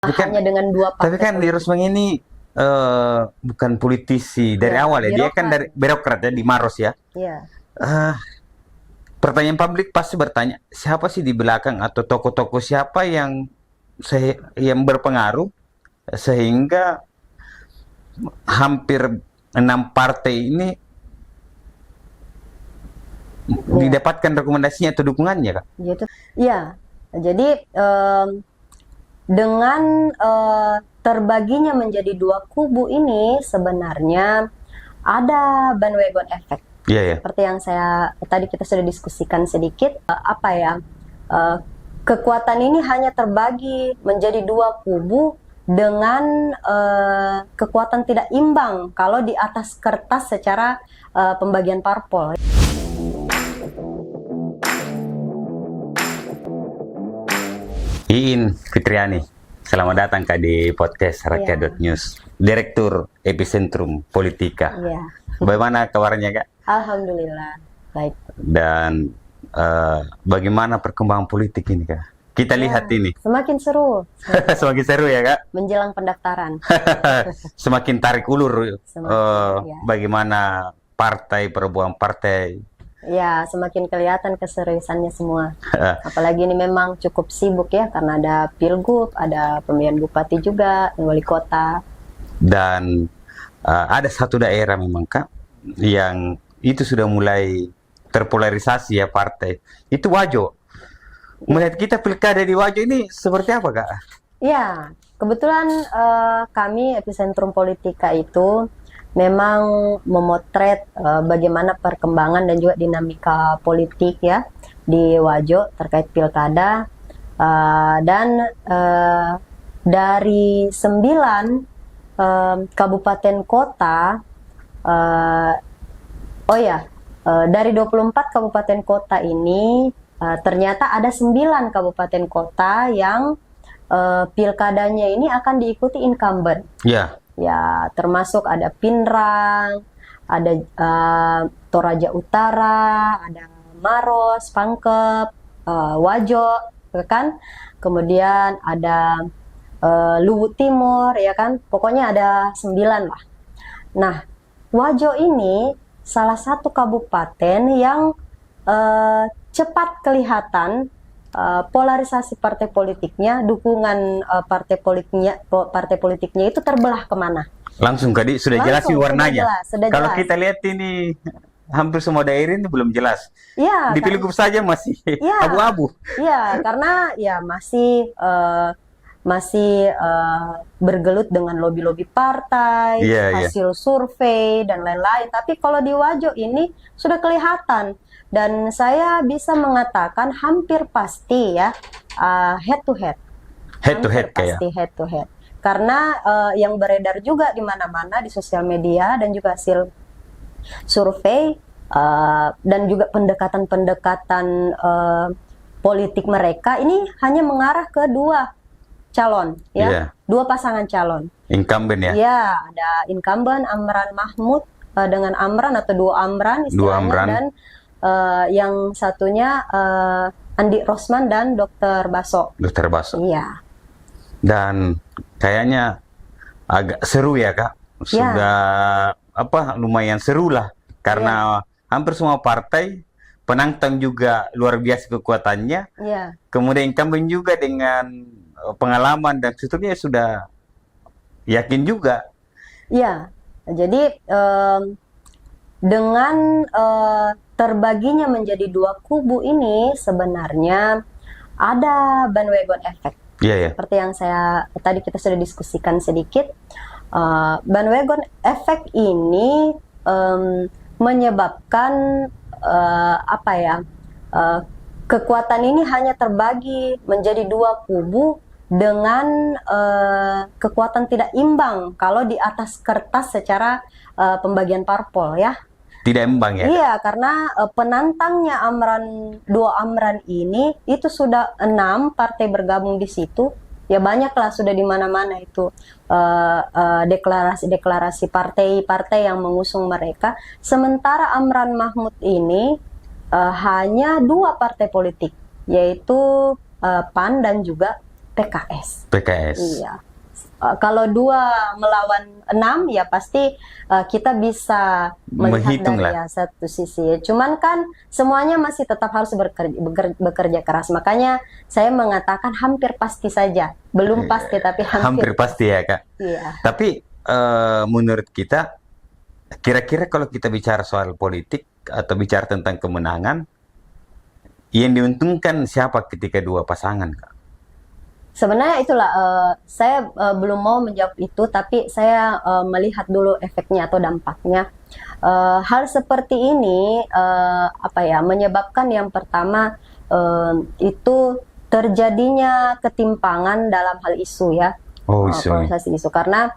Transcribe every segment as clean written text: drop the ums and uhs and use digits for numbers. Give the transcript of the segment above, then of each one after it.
Hanya dengan dua Tapi partai kan Li politik. Rosman ini bukan politisi dari Ya, awal ya. Dia kan birokrat. dari birokrat ya di Maros ya. Ya, Ah, pertanyaan publik pasti bertanya, siapa sih di belakang atau tokoh-tokoh siapa yang yang berpengaruh sehingga hampir 6 partai ini ya, didapatkan rekomendasinya atau dukungannya, Kak? gitu. Ya, jadi dengan terbaginya menjadi dua kubu ini sebenarnya ada bandwagon effect. Iya, ya. Seperti yang tadi kita sudah diskusikan sedikit, eh, kekuatan ini hanya terbagi menjadi dua kubu dengan kekuatan tidak imbang kalau di atas kertas secara pembagian parpol. Iin Fitriani, selamat datang Kak di podcast Rakyat.News, Direktur Epicentrum Politika. Iya. Bagaimana kabarnya, Kak? Alhamdulillah, baik. Dan bagaimana perkembangan politik ini, Kak? Kita lihat ini. Semakin seru. Semakin seru ya, Kak? Menjelang pendaftaran. Semakin tarik ulur Semakin, bagaimana perubahan partai. Ya, semakin kelihatan keseriusannya semua. Apalagi ini memang cukup sibuk ya, karena ada pilgub, ada pemilihan bupati juga, dan wali kota. Dan ada satu daerah memang, Kak, yang itu sudah mulai terpolarisasi ya partai. Itu Wajo. Melihat kita pilkada di Wajo ini seperti apa, Kak? Ya, kebetulan kami Epicentrum Politika itu memang memotret bagaimana perkembangan dan juga dinamika politik ya di Wajo terkait pilkada, dan dari 9 kabupaten kota, dari 24 kabupaten kota ini ternyata ada 9 kabupaten kota yang pilkadanya ini akan diikuti incumbent. Ya. Ya, termasuk ada Pinrang, ada Toraja Utara, ada Maros, Pangkep, Wajo, ya kan? Kemudian ada Luwu Timur, ya kan? Pokoknya ada 9 lah. Nah, Wajo ini salah satu kabupaten yang cepat kelihatan polarisasi partai politiknya, dukungan partai politiknya itu terbelah kemana? Langsung Kak, sudah jelas sih warnanya. Sudah Kalau jelas. kita lihat ini hampir semua daerah ini belum jelas. Ya, Di pilgub saja masih abu-abu. Ya, karena ya masih bergelut dengan lobby-lobby partai, hasil survei dan lain-lain. Tapi kalau di Wajo ini sudah kelihatan. Dan saya bisa mengatakan hampir pasti ya head to head. Pasti head to head. Karena yang beredar juga di mana-mana di sosial media dan juga hasil survei dan juga pendekatan-pendekatan politik mereka ini hanya mengarah ke dua calon ya, dua pasangan calon. Incumbent ya. Ya, ada incumbent Amran Mahmud dengan Amran atau dua Amran istilahnya, dan yang satunya Andi Rosman dan Dr. Baso. Dr. Baso. Iya. Dan kayaknya agak seru ya, Kak. Sudah lumayan seru lah karena hampir semua partai penantang juga luar biasa kekuatannya. Iya. Kemudian incumbent juga dengan pengalaman dan sebetulnya sudah yakin juga. Iya. Jadi dengan terbaginya menjadi dua kubu ini sebenarnya ada bandwagon effect. Seperti yang tadi kita sudah diskusikan sedikit, bandwagon effect ini menyebabkan kekuatan ini hanya terbagi menjadi dua kubu dengan kekuatan tidak imbang kalau di atas kertas secara pembagian parpol ya. Tidak imbang ya? Iya, karena penantangnya dua Amran ini itu sudah 6 partai bergabung di situ. Ya banyaklah sudah di mana-mana itu deklarasi partai-partai yang mengusung mereka. Sementara Amran Mahmud ini hanya 2 partai politik, yaitu PAN dan juga PKS. PKS. Iya. Kalau 2 melawan 6 ya pasti kita bisa melihat Menghitung dari lah. satu sisi. Cuman kan semuanya masih tetap harus bekerja keras. Makanya saya mengatakan hampir pasti saja. Belum pasti tapi Hampir hampir. pasti ya, Kak. Iya. Tapi menurut kita, kira-kira kalau kita bicara soal politik atau bicara tentang kemenangan, yang diuntungkan siapa ketika 2 pasangan, Kak? Sebenarnya itulah saya belum mau menjawab itu, tapi saya melihat dulu efeknya atau dampaknya. Hal seperti ini menyebabkan yang pertama itu terjadinya ketimpangan dalam hal isu ya, polarisasi isu. Karena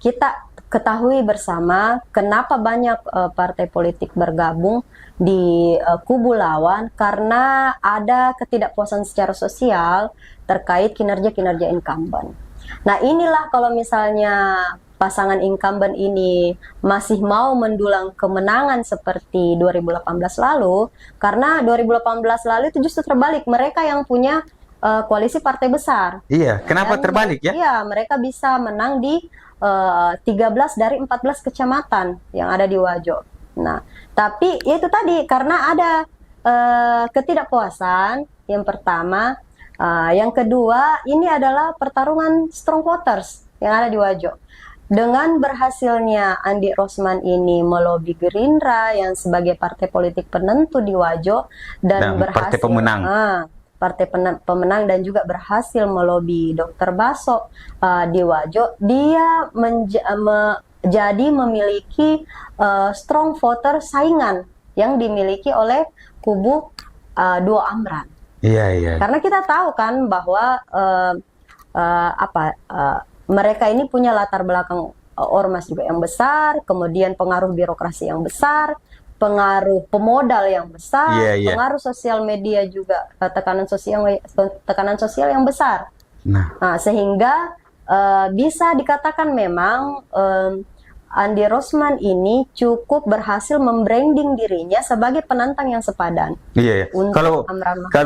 kita ketahui bersama kenapa banyak partai politik bergabung di kubu lawan, karena ada ketidakpuasan secara sosial terkait kinerja incumbent. Nah, inilah kalau misalnya pasangan incumbent ini masih mau mendulang kemenangan seperti 2018 lalu, karena 2018 lalu itu justru terbalik, mereka yang punya koalisi partai besar. Iya, kenapa terbalik ya? Iya, mereka bisa menang di 13 dari 14 kecamatan yang ada di Wajo. Nah, tapi itu tadi karena ada ketidakpuasan yang pertama. Yang kedua, ini adalah pertarungan strong voters yang ada di Wajo. Dengan berhasilnya Andi Rosman ini melobi Gerindra yang sebagai partai politik penentu di Wajo dan berhasil partai pemenang dan juga berhasil melobi Dr. Baso di Wajo, dia jadi memiliki strong voter saingan yang dimiliki oleh kubu Duo Amran. Iya. Karena kita tahu kan bahwa mereka ini punya latar belakang ormas juga yang besar, kemudian pengaruh birokrasi yang besar, pengaruh pemodal yang besar, pengaruh sosial media juga, tekanan sosial yang besar. Nah, sehingga bisa dikatakan memang Andi Rosman ini cukup berhasil membranding dirinya sebagai penantang yang sepadan. Iya. Kalau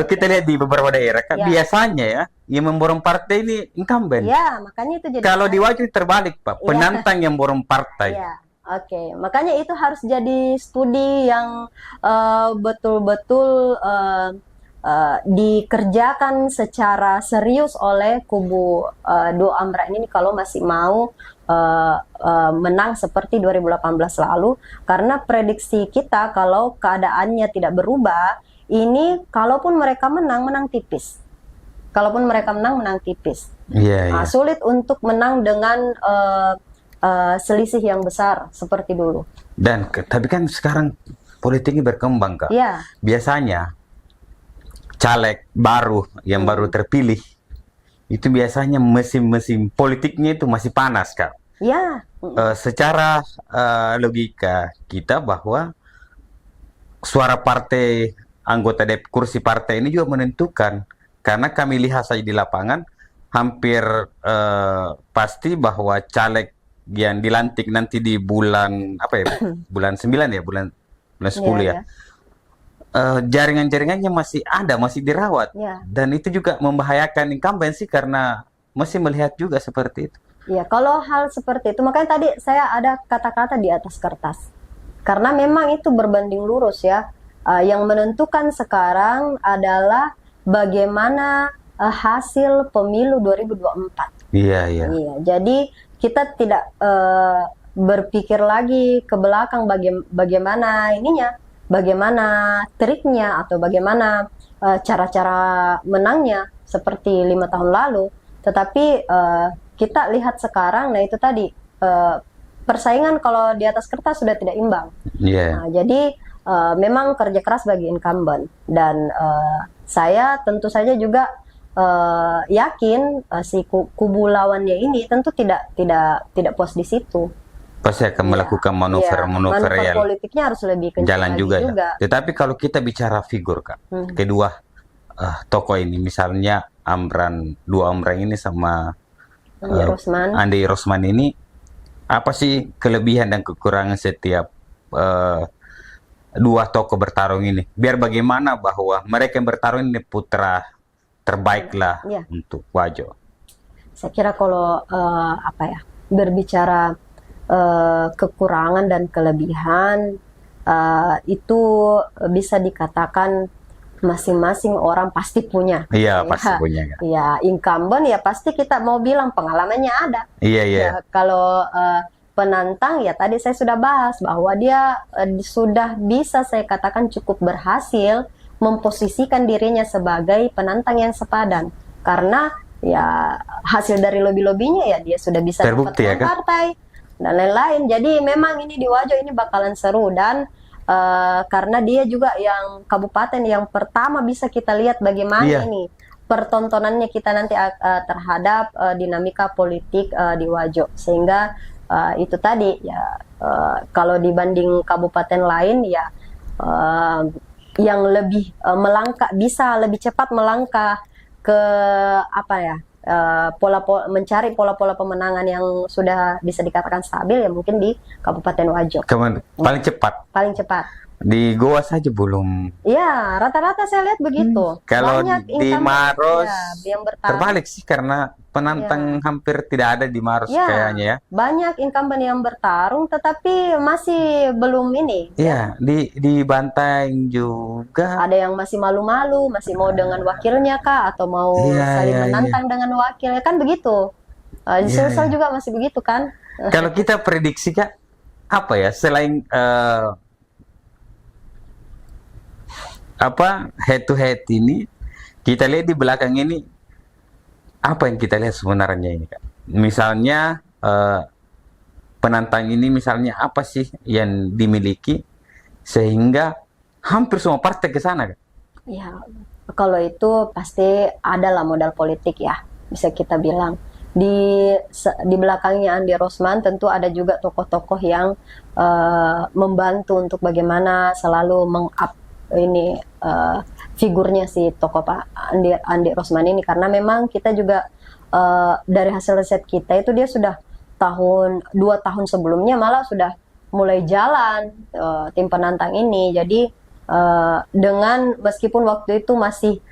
kita lihat di beberapa daerah, kan biasanya ya yang memborong partai ini incumbent. Ya, makanya itu jadi. Kalau di Wajo terbalik, Pak, penantang yang borong partai. Ya, oke. Makanya itu harus jadi studi yang betul-betul dikerjakan secara serius oleh kubu Duo Amran ini kalau masih mau menang seperti 2018 lalu, karena prediksi kita kalau keadaannya tidak berubah, ini kalaupun mereka menang tipis. Kalaupun mereka menang tipis. Sulit untuk menang dengan selisih yang besar seperti dulu. Dan tapi kan sekarang politiknya berkembang, Kak. Biasanya caleg baru yang baru terpilih itu biasanya mesin politiknya itu masih panas, Kak. Secara logika kita bahwa suara partai, anggota kursi partai ini juga menentukan. Karena kami lihat saja di lapangan hampir pasti bahwa caleg yang dilantik nanti di bulan bulan 9 ya, bulan 10 ya. Jaringan-jaringannya masih ada, masih dirawat. Dan itu juga membahayakan incumbent sih, karena masih melihat juga seperti itu. Ya, kalau hal seperti itu, makanya tadi saya ada kata-kata di atas kertas. Karena memang itu berbanding lurus ya. Yang menentukan sekarang adalah bagaimana hasil pemilu 2024. Iya. Jadi kita tidak berpikir lagi ke belakang bagaimana ininya. Bagaimana triknya atau bagaimana cara-cara menangnya seperti 5 tahun lalu, tetapi kita lihat sekarang, nah itu tadi persaingan kalau di atas kertas sudah tidak imbang. Nah, jadi memang kerja keras bagi incumbent, dan saya tentu saja juga yakin si kubu lawannya ini tentu tidak puas di situ. Pasti akan melakukan manuver ya. Politiknya harus lebih kencang jalan juga. Ya. Tetapi kalau kita bicara figur, Kak, kedua tokoh ini, misalnya Duo Amran ini sama Andi Rosman ini, apa sih kelebihan dan kekurangan setiap dua tokoh bertarung ini? Biar bagaimana bahwa mereka yang bertarung ini putra terbaik lah Ya. untuk Wajo. Saya kira kalau berbicara kekurangan dan kelebihan itu bisa dikatakan masing-masing orang pasti punya. Iya, pasti punya. Ya, incumbent ya pasti kita mau bilang pengalamannya ada. Iya. Ya, kalau penantang ya tadi saya sudah bahas bahwa dia sudah bisa saya katakan cukup berhasil memposisikan dirinya sebagai penantang yang sepadan. Karena ya hasil dari lobby-lobbynya ya dia sudah bisa terbukti ya kan? Partai dan lain-lain. Jadi memang ini di Wajo ini bakalan seru dan karena dia juga yang kabupaten yang pertama bisa kita lihat bagaimana ini pertontonannya kita nanti terhadap dinamika politik di Wajo. Sehingga itu tadi ya kalau dibanding kabupaten lain ya yang lebih melangkah bisa lebih cepat melangkah ke mencari pola-pola pemenangan yang sudah bisa dikatakan stabil ya mungkin di Kabupaten Wajo. Paling cepat. Paling cepat. Di Goa saja belum. Iya, rata-rata saya lihat begitu. Kalau di Maros yang terbalik sih karena penantang hampir tidak ada di Maros kayaknya ya. Banyak incumbent yang bertarung tetapi masih belum ini. Iya, di Bantaeng juga. Ada yang masih malu-malu, masih mau dengan wakilnya kah atau mau saling menantang dengan wakilnya kan begitu. Di Sulsel juga masih begitu kan. Kalau kita prediksi Kak, apa ya selain head to head ini kita lihat di belakang ini apa yang kita lihat sebenarnya ini Kak? Misalnya penantang ini misalnya apa sih yang dimiliki sehingga hampir semua partai ke sana Kak? Ya, kalau itu pasti adalah modal politik ya, bisa kita bilang. Di belakangnya Andi Rosman tentu ada juga tokoh-tokoh yang membantu untuk bagaimana selalu figurnya si tokoh Pak Andi Rosman ini karena memang kita juga dari hasil riset kita itu dia sudah 2 tahun sebelumnya malah sudah mulai jalan tim penantang ini. Jadi dengan meskipun waktu itu masih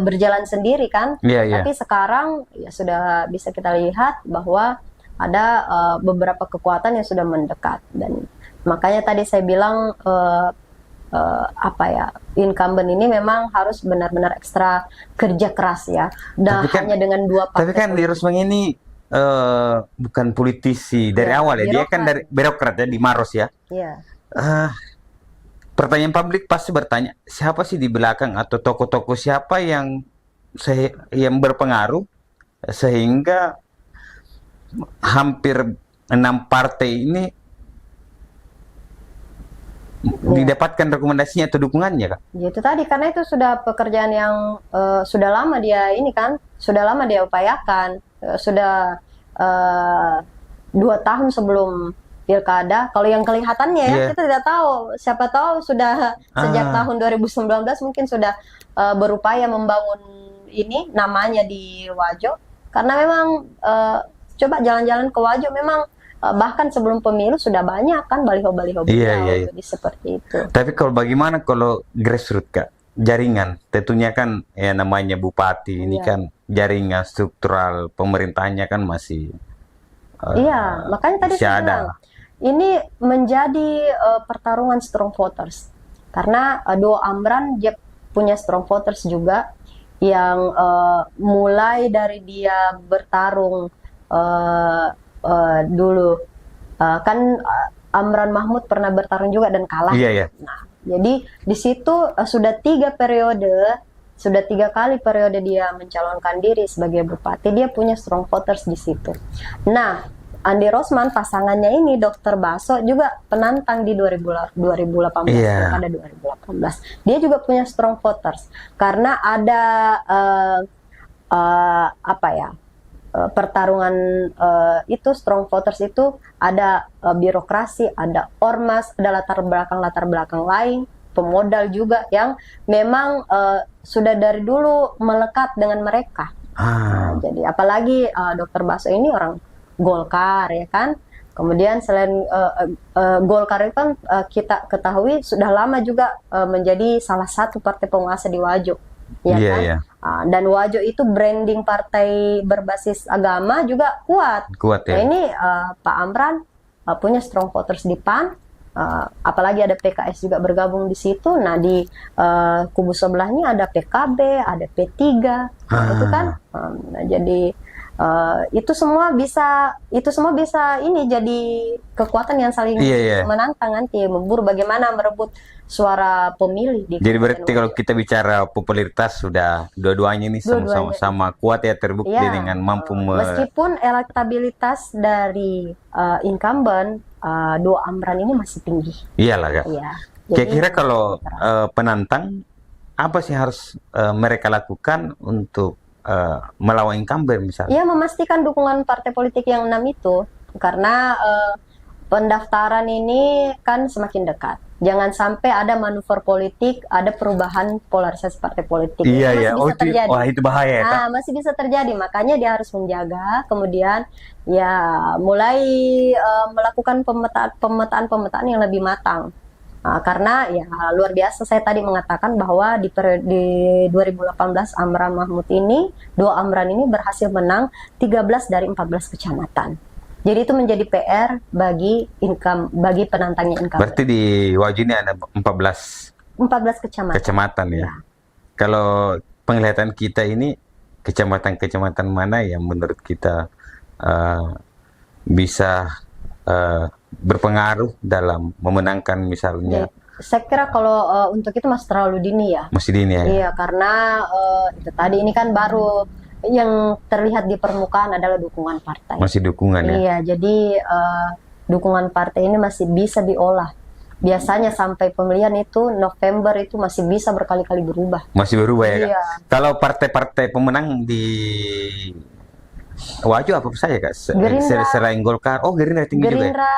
berjalan sendiri kan, tapi sekarang ya sudah bisa kita lihat bahwa ada beberapa kekuatan yang sudah mendekat dan makanya tadi saya bilang incumbent ini memang harus benar-benar ekstra kerja keras ya. Hanya dengan 2 partai. Tapi kan di Rosman ini bukan politisi dari awal ya, dia kan dari birokrat ya di Maros ya. Iya. Pertanyaan publik pasti bertanya, siapa sih di belakang atau tokoh-tokoh siapa yang berpengaruh sehingga hampir 6 partai ini didapatkan rekomendasinya atau dukungannya Kak? Itu tadi karena itu sudah pekerjaan yang sudah lama dia ini kan, sudah lama dia upayakan, sudah 2 tahun sebelum pilkada. Kalau yang kelihatannya ya kita tidak tahu, siapa tahu sudah sejak tahun 2019 mungkin sudah berupaya membangun ini namanya di Wajo karena memang coba jalan-jalan ke Wajo memang bahkan sebelum pemilu sudah banyak kan baliho-baliho beliau seperti itu. Tapi kalau bagaimana kalau grassroots Kak? Jaringan, tentunya kan ya namanya bupati ini kan jaringan struktural pemerintahnya kan masih makanya tadi saya bilang ini menjadi pertarungan strong voters karena Duo Amran dia punya strong voters juga yang mulai dari dia bertarung dulu kan Amran Mahmud pernah bertarung juga dan kalah. Nah, jadi di situ sudah 3 kali periode dia mencalonkan diri sebagai bupati, dia punya strong voters di situ. Nah, Andi Rosman pasangannya ini Dr. Baso juga penantang di 2018 pada 2018. Dia juga punya strong voters karena ada pertarungan itu strong voters itu ada birokrasi, ada ormas, ada latar belakang lain, pemodal juga yang memang sudah dari dulu melekat dengan mereka. Jadi apalagi Dr. Baso ini orang Golkar ya kan. Kemudian selain Golkar itu kan kita ketahui sudah lama juga menjadi salah satu partai penguasa di Wajo. ya Iya, kan? iya. Dan Wajo itu branding partai berbasis agama juga kuat. Kuat Nah ya. ini Pak Amran punya strong voters di PAN, apalagi ada PKS juga bergabung di situ. Nah di kubu sebelahnya ada PKB, ada P3, nah, itu kan. Nah, jadi itu semua bisa ini jadi kekuatan yang saling Iya, iya. menantang nanti, memburu bagaimana merebut suara pemilih di Jadi Kabupaten berarti kalau Wajo. kita bicara popularitas sudah dua-duanya ini Dua-duanya. sama-sama kuat ya, terbukti Ya, dengan mampu meskipun elektabilitas dari incumbent Duo Amran ini masih tinggi. Iyalah Kak. Ya, Kira-kira kalau penantang apa sih harus mereka lakukan untuk melawan incumbent misalnya? ya memastikan dukungan partai politik yang 6 itu, karena pendaftaran ini kan semakin dekat. Jangan sampai ada manuver politik, ada perubahan polarisasi partai politik. Iya, Itu iya. masih bisa terjadi. Wah, itu bahaya ya, Kak. Nah, masih bisa terjadi. Makanya dia harus menjaga, kemudian ya mulai melakukan pemetaan yang lebih matang. Karena ya luar biasa, saya tadi mengatakan bahwa di 2018 Amran Mahmud ini, Duo Amran ini berhasil menang 13 dari 14 kecamatan. Jadi itu menjadi PR bagi penantangnya incumbent. Berarti di Wajo ini ada 14 kecamatan. kecamatan ya. Ya. Kalau penglihatan kita ini kecamatan-kecamatan mana yang menurut kita bisa berpengaruh dalam memenangkan misalnya? Jadi, saya kira kalau untuk itu masih terlalu dini ya. Masih dini ya. Iya, karena itu tadi ini kan baru yang terlihat di permukaan adalah dukungan partai. Masih dukungan ya. Iya, jadi dukungan partai ini masih bisa diolah. Biasanya sampai pemilihan itu November itu masih bisa berkali-kali berubah. Masih berubah ya, Kak? Iya. Kalau partai-partai pemenang di Wajo apa saja, Kak? Gerindra. Selain Golkar. Oh, Gerindra tinggi juga ya? Gerindra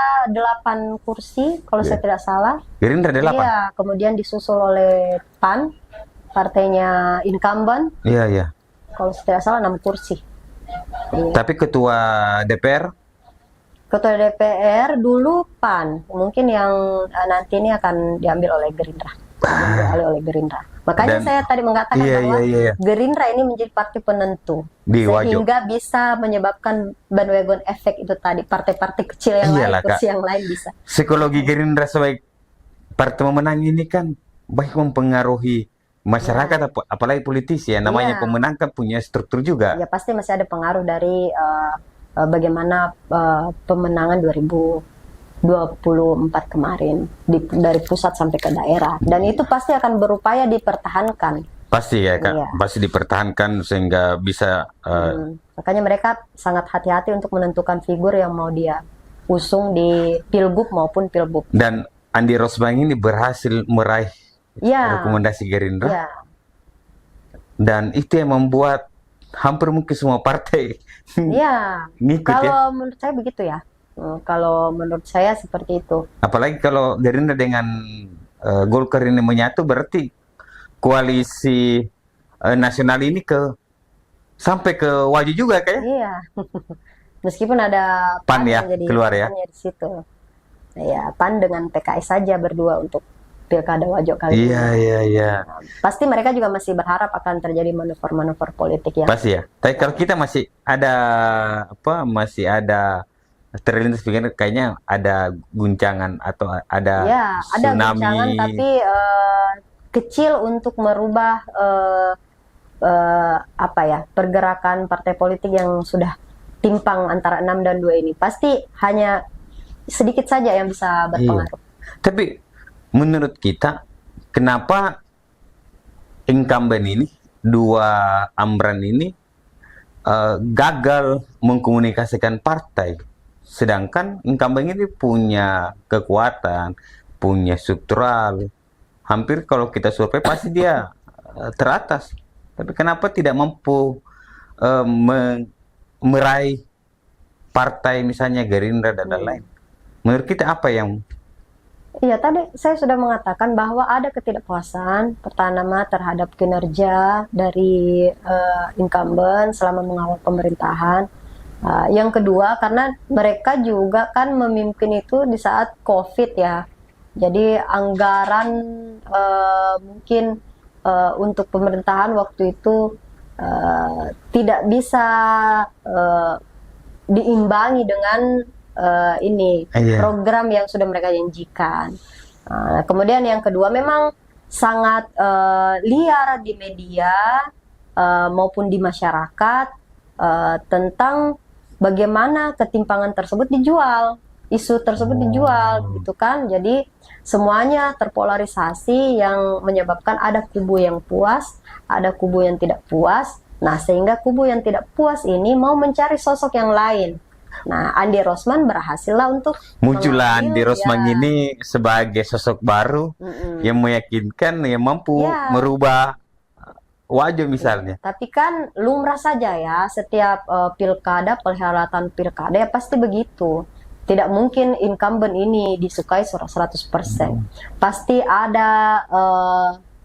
8 kursi kalau saya tidak salah. Gerindra 8? Iya, kemudian disusul oleh PAN, partainya incumbent. Iya, iya. Kalau saya tidak salah 6 kursi. Iya. Tapi ketua DPR? Ketua DPR dulu PAN, mungkin yang nanti ini akan diambil oleh Gerindra. Diambil oleh Gerindra. Makanya saya tadi mengatakan bahwa Gerindra ini menjadi partai penentu di sehingga bisa menyebabkan bandwagon efek itu tadi, partai-partai kecil yang lain, kursi yang lain bisa. Psikologi Gerindra sebagai partai pemenang ini kan baik mempengaruhi masyarakat, apalagi politisi ya, namanya pemenang kan punya struktur juga. Ya pasti masih ada pengaruh dari bagaimana pemenangan 2024 kemarin dari pusat sampai ke daerah, dan itu pasti akan berupaya dipertahankan. Pasti ya Kak, pasti dipertahankan sehingga bisa. Makanya mereka sangat hati-hati untuk menentukan figur yang mau dia usung di Pilgub maupun Pilbub. Dan Andi Rosbang ini berhasil meraih rekomendasi Gerindra. Ya. Dan itu yang membuat hampir mungkin semua partai ngikut kalau menurut saya begitu ya. Kalau menurut saya seperti itu. Apalagi kalau Gerindra dengan Golkar ini menyatu, berarti koalisi nasional ini sampai ke Wajo juga kayak. Iya. Meskipun ada PAN ya keluar ya. Di situ. Ya, PAN dengan PKS saja berdua untuk Pilkada Wajo kali ini. Iya. Pasti mereka juga masih berharap akan terjadi manuver-manuver politik ya. Pasti ya. Tapi kalau kita masih ada terlintas pikiran kayaknya ada guncangan atau ada tsunami. Ada guncangan tapi kecil untuk merubah pergerakan partai politik yang sudah timpang antara 6 dan 2 ini. Pasti hanya sedikit saja yang bisa berpengaruh. Tapi menurut kita, kenapa incumbent ini, dua Amran ini gagal mengkomunikasikan partai, sedangkan incumbent ini punya kekuatan, punya struktural, hampir kalau kita survei pasti dia teratas. Tapi kenapa tidak mampu meraih partai misalnya Gerindra dan lain-lain? Menurut kita apa yang? Iya, tadi saya sudah mengatakan bahwa ada ketidakpuasan pertama terhadap kinerja dari incumbent selama mengawal pemerintahan. Yang kedua, karena mereka juga kan memimpin itu di saat COVID ya. Jadi anggaran mungkin untuk pemerintahan waktu itu tidak bisa diimbangi dengan program yang sudah mereka janjikan. Kemudian yang kedua, memang sangat liar di media maupun di masyarakat tentang bagaimana ketimpangan tersebut dijual, isu tersebut dijual, gitu kan. Jadi semuanya terpolarisasi yang menyebabkan ada kubu yang puas, ada kubu yang tidak puas. Nah, sehingga kubu yang tidak puas ini mau mencari sosok yang lain. Nah, Andi Rosman berhasil lah untuk muncullah Andi Rosman ini sebagai sosok baru yang meyakinkan, yang mampu merubah Wajo misalnya. Tapi kan lumrah saja ya, setiap pilkada, perhelatan pilkada ya pasti begitu. Tidak mungkin incumbent ini disukai 100%. Pasti ada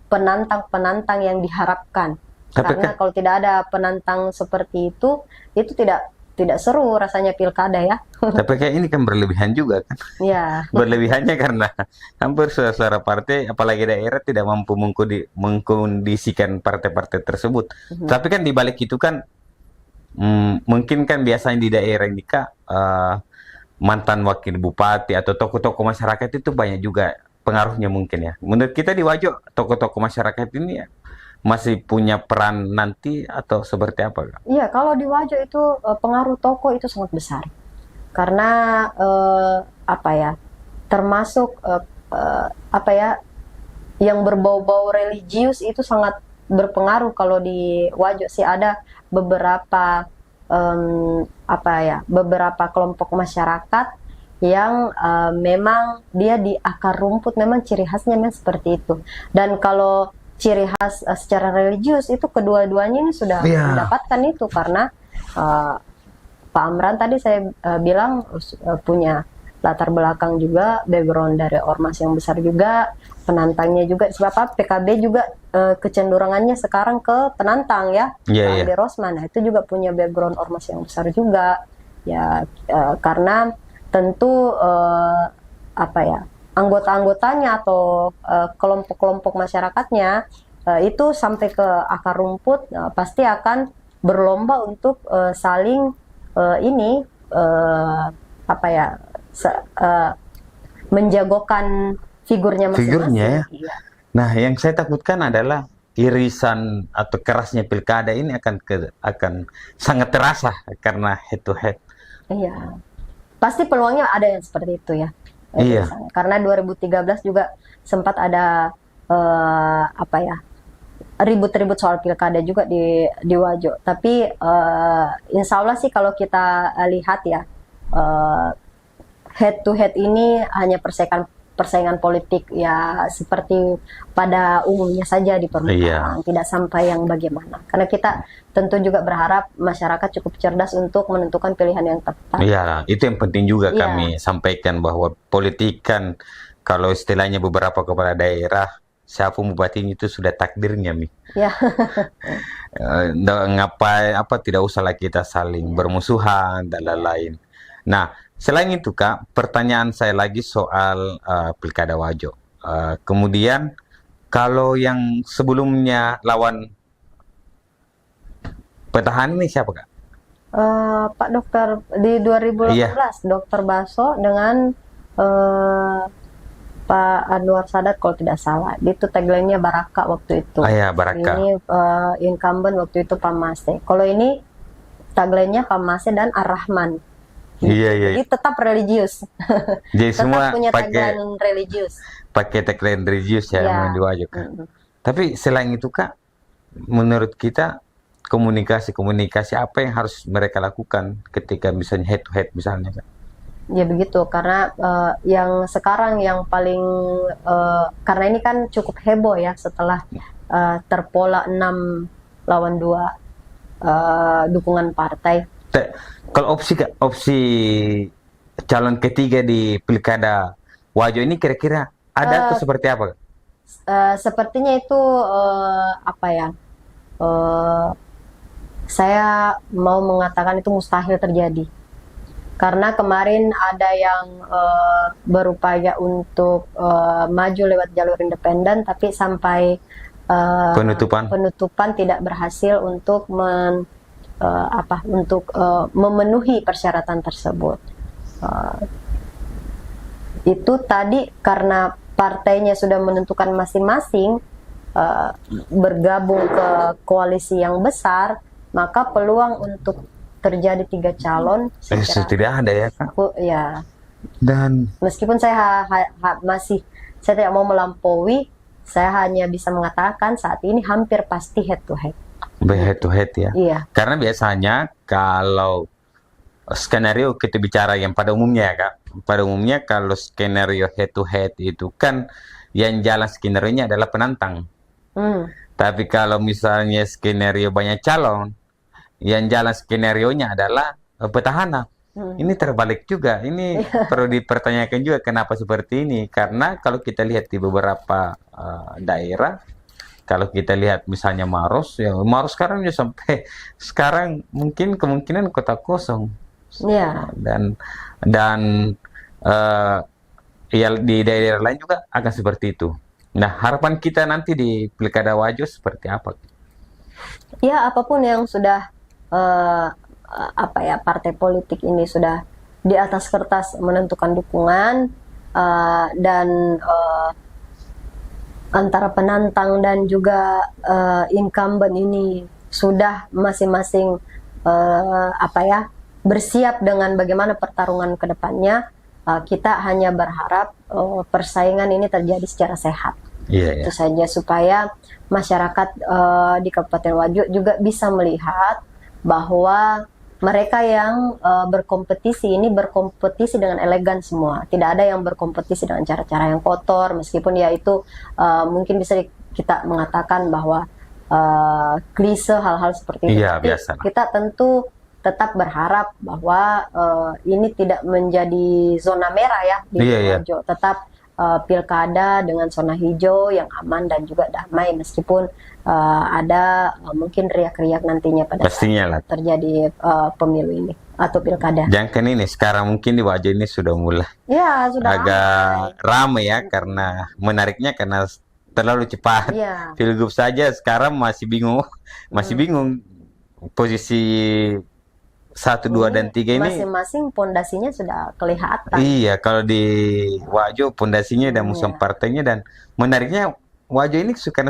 penantang-penantang yang diharapkan. Karena kalau tidak ada penantang seperti itu tidak seru rasanya pilkada ya. Tapi kayak ini kan berlebihan juga kan. Ya. Berlebihannya karena hampir suara-suara partai, apalagi daerah, tidak mampu mengkondisikan partai-partai tersebut. Tapi kan di balik itu kan, mungkin kan biasanya di daerah ini Kak, mantan wakil bupati atau tokoh-tokoh masyarakat itu banyak juga pengaruhnya mungkin ya. Menurut kita di Wajo, tokoh-tokoh masyarakat ini ya, masih punya peran nanti atau seperti apa Kak? Iya, kalau di Wajo itu pengaruh tokoh itu sangat besar. Karena termasuk yang berbau-bau religius itu sangat berpengaruh. Kalau di Wajo sih ada beberapa beberapa kelompok masyarakat yang memang dia di akar rumput, memang ciri khasnya memang seperti itu. Dan kalau ciri khas secara religius itu kedua-duanya ini sudah mendapatkan itu, karena Pak Amran tadi saya bilang punya latar belakang juga, background dari ormas yang besar juga, penantangnya juga. Sebab PKB juga kecenderungannya sekarang ke penantang ya, Andi Rosman. Nah, itu juga punya background ormas yang besar juga ya, karena tentu anggota-anggotanya atau kelompok-kelompok masyarakatnya itu sampai ke akar rumput pasti akan berlomba untuk saling menjagokan figurnya masing-masing. Ya. Nah, yang saya takutkan adalah irisan atau kerasnya pilkada ini akan sangat terasa karena head to head. Iya, pasti peluangnya ada yang seperti itu ya. Iya. Karena 2013 juga sempat ada ribut-ribut soal pilkada juga di Wajo. Tapi insya Allah sih kalau kita lihat ya, head to head ini hanya persaingan politik ya seperti pada umumnya saja di permukaan, tidak sampai yang bagaimana. Karena kita tentu juga berharap masyarakat cukup cerdas untuk menentukan pilihan yang tepat. Iya, itu yang penting juga kami sampaikan, bahwa politik kan kalau istilahnya beberapa kepala daerah, siapa bupati itu sudah takdirnya, Mi. Ya. Tidak usahlah kita saling bermusuhan dan lain-lain. Nah, selain itu Kak, pertanyaan saya lagi soal Pilkada Wajo. Kemudian kalau yang sebelumnya lawan petahana ini siapa Kak? Pak Dokter di 2018, Dokter Baso dengan Pak Anwar Sadat kalau tidak salah. Itu tagline-nya Baraka waktu itu. Baraka. Ini incumbent waktu itu Pak Mase. Kalau ini tagline-nya Pak Mase dan Ar-Rahman. Jadi tetap religius. Jadi tetap semua punya tagline religius. Pakai tagline religius yang diwajib. Tapi selain itu Kak, menurut kita komunikasi apa yang harus mereka lakukan ketika misalnya head to head misalnya Kak? Ya begitu, karena yang sekarang yang paling karena ini kan cukup heboh ya setelah terpola 6 lawan 2 dukungan partai. Kalau opsi calon ketiga di Pilkada Wajo ini kira-kira ada atau seperti apa? Sepertinya itu saya mau mengatakan itu mustahil terjadi. Karena kemarin ada yang berupaya untuk maju lewat jalur independen, tapi sampai penutupan tidak berhasil untuk memenuhi persyaratan tersebut. Itu tadi karena partainya sudah menentukan masing-masing bergabung ke koalisi yang besar, maka peluang untuk terjadi 3 calon tidak ada ya Kak. Ya. Dan meskipun saya saya tidak mau melampaui, saya hanya bisa mengatakan saat ini hampir pasti head to head. Head to head ya. Iya. Karena biasanya kalau skenario kita bicara yang pada umumnya ya Kak. Pada umumnya kalau skenario head to head itu kan yang jalan skenario-nya adalah penantang. Tapi kalau misalnya skenario banyak calon, yang jalan skenario-nya adalah petahana. Ini terbalik juga. Ini perlu dipertanyakan juga kenapa seperti ini. Karena kalau kita lihat di beberapa daerah, kalau kita lihat misalnya Maros, ya Maros sekarang ya sampai sekarang mungkin kemungkinan kota kosong. Yeah. Dan ya di daerah lain juga akan seperti itu. Nah, harapan kita nanti di Pilkada Wajo seperti apa? Ya, apapun yang sudah partai politik ini sudah di atas kertas menentukan dukungan, dan antara penantang dan juga incumbent ini sudah masing-masing bersiap dengan bagaimana pertarungan ke depannya. Kita hanya berharap persaingan ini terjadi secara sehat. Itu saja, supaya masyarakat di Kabupaten Wajo juga bisa melihat bahwa mereka yang berkompetisi ini berkompetisi dengan elegan semua. Tidak ada yang berkompetisi dengan cara-cara yang kotor, meskipun ya itu mungkin bisa kita mengatakan bahwa klise hal-hal seperti itu. Iya, tapi biasa. Kita tentu tetap berharap bahwa ini tidak menjadi zona merah ya di Wajo. Tetap pilkada dengan zona hijau yang aman dan juga damai, meskipun ada mungkin riak-riak nantinya pada saat terjadi pemilu ini atau pilkada. Jangan ini sekarang mungkin di Wajo ini sudah mulai sudah agak ramai ya, karena menariknya karena terlalu cepat. Pilgub saja sekarang masih bingung posisi 1, 2, dan 3 ini masing-masing pondasinya sudah kelihatan. Iya, kalau di Wajo pondasinya dan musuh partainya, dan menariknya Wajo ini karena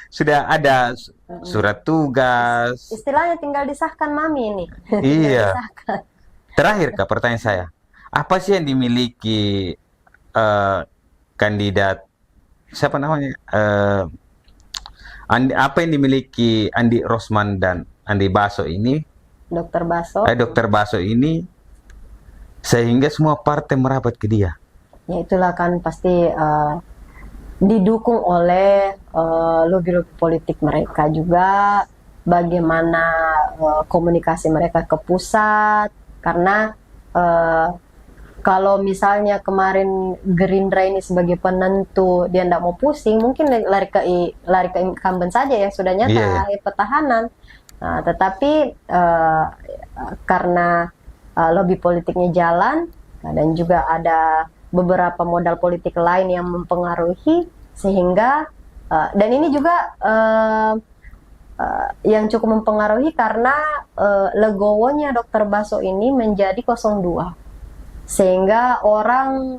sudah ada surat tugas. Istilahnya tinggal disahkan mami ini. Iya. Terakhir Kak, pertanyaan saya, apa sih yang dimiliki kandidat siapa namanya? Apa yang dimiliki Andi Rosman dan Andi Baso ini? Dr. Baso ini sehingga semua partai merapat ke dia. Ya itulah kan pasti didukung oleh lobby-lobby politik mereka juga, bagaimana komunikasi mereka ke pusat, karena kalau misalnya kemarin Gerindra ini sebagai penentu dia tidak mau pusing, mungkin lari ke incumbent saja yang sudah nyata petahanan. Nah, tetapi karena lobby politiknya jalan, dan juga ada beberapa modal politik lain yang mempengaruhi, sehingga dan ini juga yang cukup mempengaruhi karena legowonya Dr. Baso ini menjadi 02, sehingga orang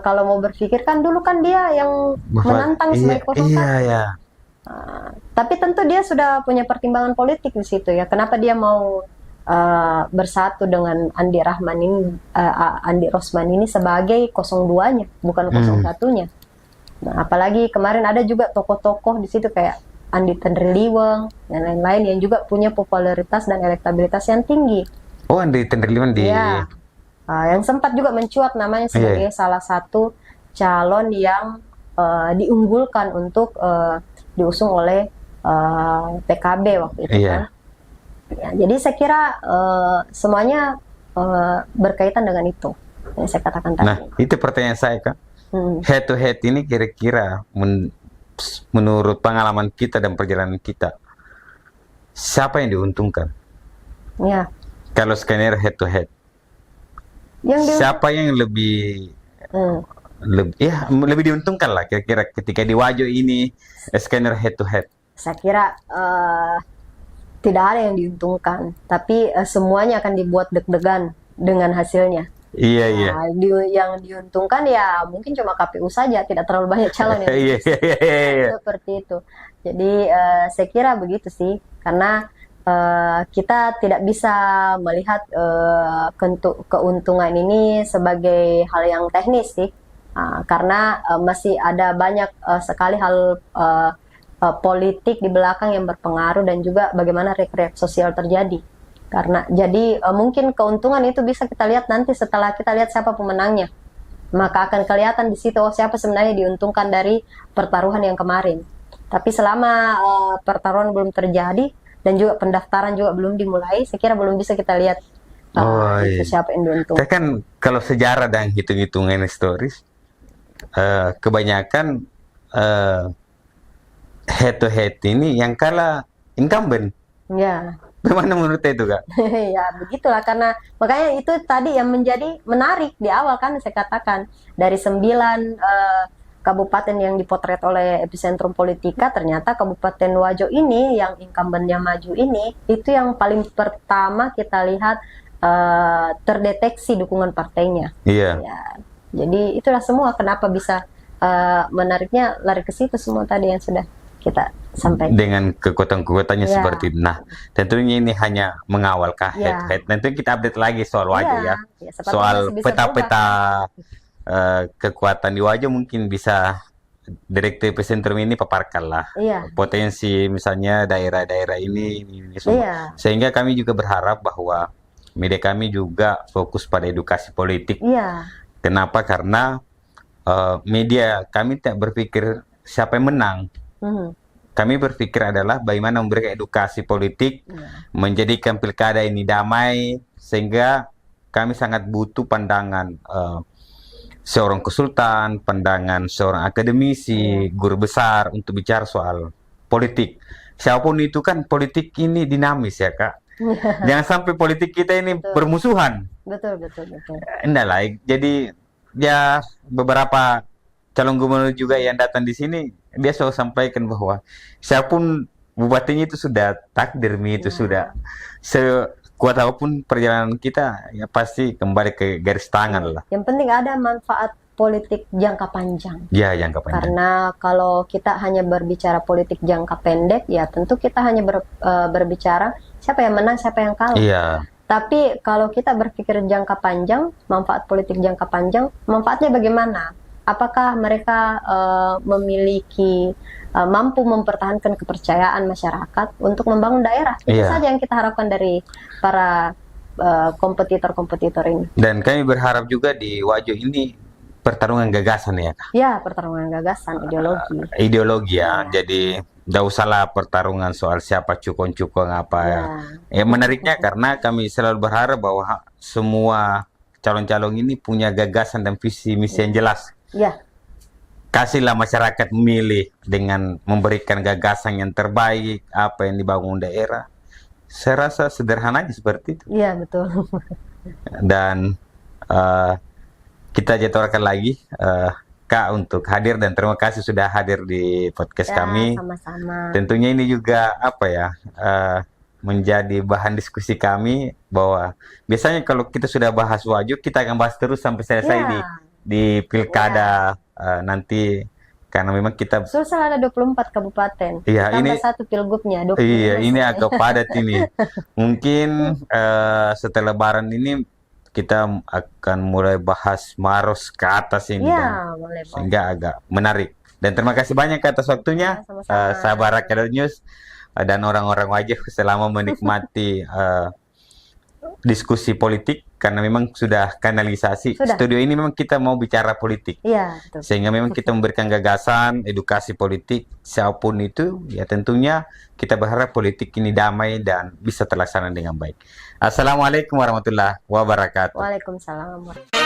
kalau mau berpikir kan dulu kan dia yang menantang sebagai 01. Tapi tentu dia sudah punya pertimbangan politik di situ ya. Kenapa dia mau bersatu dengan Andi Rosman ini sebagai 02-nya, bukan 01-nya. Nah, apalagi kemarin ada juga tokoh-tokoh di situ kayak Andi Tenderliweng dan lain-lain yang juga punya popularitas dan elektabilitas yang tinggi. Oh, Andi Tenderliweng yang sempat juga mencuat namanya sebagai salah satu calon yang diunggulkan untuk diusung oleh PKB waktu itu kan. Ya, jadi saya kira semuanya berkaitan dengan itu yang saya katakan tadi. Nah, itu pertanyaan saya Kak. Head to head ini kira-kira menurut pengalaman kita dan perjalanan kita, siapa yang diuntungkan? Ya. Kalau skenario head to head, siapa yang lebih lebih diuntungkan lah kira-kira ketika di Wajo ini scanner head to head. Saya kira tidak ada yang diuntungkan, tapi semuanya akan dibuat deg-degan dengan hasilnya. Iya, iya. Nah, yang diuntungkan ya mungkin cuma KPU saja, tidak terlalu banyak calon yang Iya. seperti itu. Jadi saya kira begitu sih, karena kita tidak bisa melihat keuntungan ini sebagai hal yang teknis sih, karena masih ada banyak sekali hal politik di belakang yang berpengaruh dan juga bagaimana reaksi sosial terjadi. Karena jadi mungkin keuntungan itu bisa kita lihat nanti setelah kita lihat siapa pemenangnya. Maka akan kelihatan di situ siapa sebenarnya diuntungkan dari pertaruhan yang kemarin. Tapi selama pertaruhan belum terjadi dan juga pendaftaran juga belum dimulai, saya kira belum bisa kita lihat itu siapa yang diuntungkan. Kan kalau sejarah dan hitung-hitungan historis, kebanyakan head to head ini yang kalah incumbent. Ya. Bagaimana menurut itu, Kak? Ya begitulah, karena makanya itu tadi yang menjadi menarik di awal kan saya katakan, dari 9 kabupaten yang dipotret oleh Epicentrum Politika, ternyata Kabupaten Wajo ini yang incumbentnya maju ini itu yang paling pertama kita lihat terdeteksi dukungan partainya. Iya. Ya, jadi itulah semua kenapa bisa menariknya lari ke situ semua tadi yang sudah kita sampaikan. Dengan kekuatan-kekuatannya seperti itu. Nah, tentunya ini hanya mengawal head-head. Nanti kita update lagi soal Wajo ya. Soal peta-peta kekuatan di Wajo mungkin bisa Direktur Epicentrum ini paparkan lah. Potensi misalnya daerah-daerah ini semua. Sehingga kami juga berharap bahwa media kami juga fokus pada edukasi politik. Kenapa? Karena media kami tidak berpikir siapa yang menang. Kami berpikir adalah bagaimana memberikan edukasi politik, menjadikan pilkada ini damai, sehingga kami sangat butuh pandangan seorang konsultan, pandangan seorang akademisi, guru besar untuk bicara soal politik. Siapapun itu kan politik ini dinamis ya, Kak. Jangan sampai politik kita ini bermusuhan. Betul. Enggak lah, jadi ya beberapa calon gubernur juga yang datang di sini, dia selalu sampaikan bahwa siapapun bupatinya itu sudah takdir, itu sudah sekuat apapun perjalanan kita, ya pasti kembali ke garis tangan lah. Yang penting ada manfaat politik jangka panjang. Ya, jangka panjang. Karena kalau kita hanya berbicara politik jangka pendek, ya tentu kita hanya berbicara siapa yang menang, siapa yang kalah. Iya. Tapi kalau kita berpikir jangka panjang, manfaat politik jangka panjang, manfaatnya bagaimana? Apakah mereka memiliki mampu mempertahankan kepercayaan masyarakat untuk membangun daerah? Itu saja yang kita harapkan dari para kompetitor-kompetitor ini. Dan kami berharap juga di Wajo ini pertarungan gagasan ya, Kak? Ya, pertarungan gagasan, ideologi. Ideologi ya. Jadi tidak usahlah pertarungan soal siapa cukong-cukong apa ya. Menariknya karena kami selalu berharap bahwa semua calon-calon ini punya gagasan dan visi misi yang jelas. Kasihlah masyarakat memilih dengan memberikan gagasan yang terbaik, apa yang dibangun daerah. Saya rasa sederhananya seperti itu. Iya, betul. Dan kita jadwalkan lagi Kak untuk hadir, dan terima kasih sudah hadir di podcast kami. Sama-sama. Tentunya ini juga menjadi bahan diskusi kami, bahwa biasanya kalau kita sudah bahas Wajo, kita akan bahas terus sampai selesai di pilkada nanti, karena memang kita ada 24 kabupaten. Iya, ini satu pilgubnya. Iya, ini agak padat ini. Mungkin setelah Lebaran ini kita akan mulai bahas Maros ke atas ini, sehingga agak menarik. Dan terima kasih banyak atas waktunya, sahabat Rakyat News dan orang-orang Wajo selama menikmati diskusi politik, karena memang sudah kanalisasi. Studio ini memang kita mau bicara politik. Sehingga memang kita memberikan gagasan, edukasi politik, siapapun itu, ya tentunya kita berharap politik ini damai dan bisa terlaksana dengan baik. Assalamualaikum warahmatullahi wabarakatuh. Waalaikumsalam.